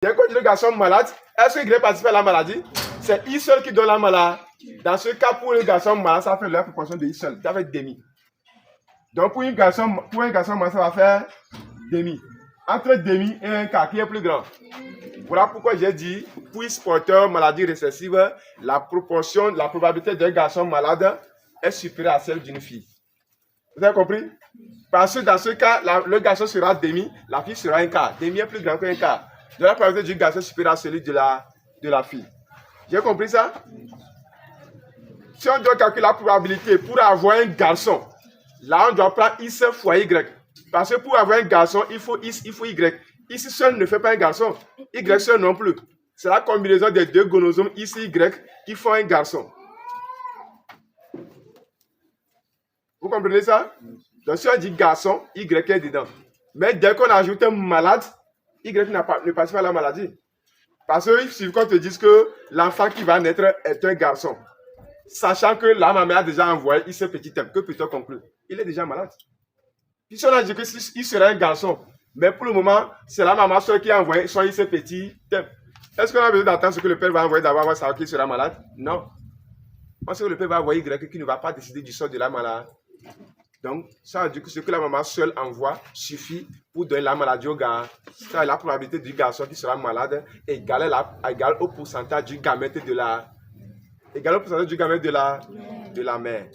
Dès qu'on dit le garçon malade, est-ce qu'il participe à la maladie? C'est I seul qui donne la maladie. Dans ce cas, pour le garçon malade, ça fait la proportion de I seul. Ça fait demi. Donc, pour un garçon malade, ça va faire demi. Entre demi et un quart, qui est plus grand? Voilà pourquoi j'ai dit, pour porteur maladie récessive, la probabilité d'un garçon malade est supérieure à celle d'une fille. Vous avez compris? Parce que dans ce cas, le garçon sera demi, la fille sera un quart. Demi est plus grand qu'un quart. Donc la probabilité du garçon est supérieure à celui de la fille. J'ai compris ça? Si on doit calculer la probabilité pour avoir un garçon, là on doit prendre X fois Y. Parce que pour avoir un garçon, il faut X, il faut Y. X seul ne fait pas un garçon. Y seul non plus. C'est la combinaison des deux chromosomes X et Y qui font un garçon. Vous comprenez ça? Donc si on dit garçon, Y est dedans. Mais dès qu'on ajoute un malade, Y ne participe pas à la maladie. Parce qu'il suffit qu'on te dise que l'enfant qui va naître est un garçon. Sachant que la maman a déjà envoyé X petit M. Que peut-on conclure? Il est déjà malade. Puis si on a dit qu'il serait un garçon, mais pour le moment, c'est la maman seule qui a envoyé son X petit M. Est-ce qu'on a besoin d'attendre ce que le père va envoyer d'abord pour savoir qu'il sera malade? Non. On sait que le père va envoyer Y qui ne va pas décider du sort de la maladie. Donc, ça veut dire que ce que la maman seule envoie suffit pour donner la maladie au gars. Ça, la probabilité du garçon qui sera malade égale au pourcentage du gamète de la mère.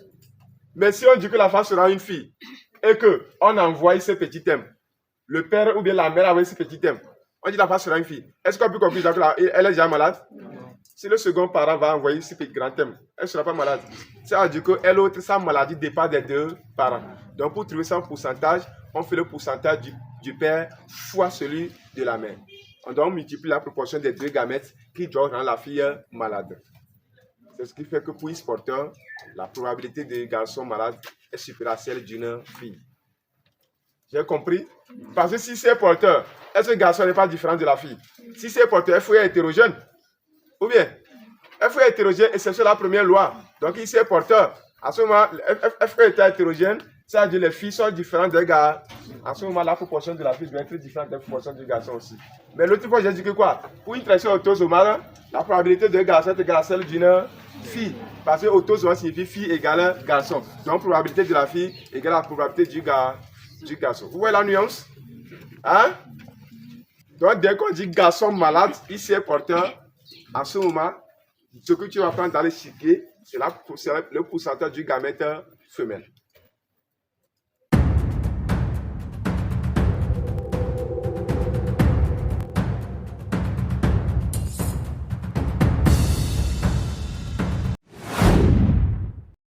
Mais si on dit que la femme sera une fille et qu'on envoie ce petit thème, le père ou bien la mère envoie ce petit thème, on dit que la femme sera une fille. Est-ce qu'on peut conclure qu'elle est déjà malade? Si le second parent va envoyer ce petit grand thème, elle ne sera pas malade. Ça veut dire que sa maladie dépend des deux parents. Donc pour trouver son pourcentage, on fait le pourcentage du père fois celui de la mère. On doit multiplier la proportion des deux gamètes qui doivent rendre la fille malade. C'est ce qui fait que pour X porteur, la probabilité de garçon malade est supérieure à celle d'une fille. J'ai compris? Parce que si c'est porteur, est-ce que le garçon n'est pas différent de la fille? Si c'est porteur, il faut être hétérogène. Ou bien, F est hétérogène et c'est sur la première loi. Donc ici est porteur. À ce moment, F est hétérogène, ça veut dire que les filles sont différentes des gars. À ce moment, la proportion de la fille doit être différente de la proportion du garçon aussi. Mais l'autre fois, j'ai dit que quoi? Pour une pression autosomale, la probabilité d'un garçon est égale à celle d'une fille. Parce que autosomale signifie fille égale garçon. Donc, probabilité de la fille égale à la probabilité du garçon. Vous voyez la nuance? Hein? Donc, dès qu'on dit garçon malade, ici est porteur. À ce moment, ce que tu vas prendre dans les chiquiers, c'est le pourcentage du gamète femelle.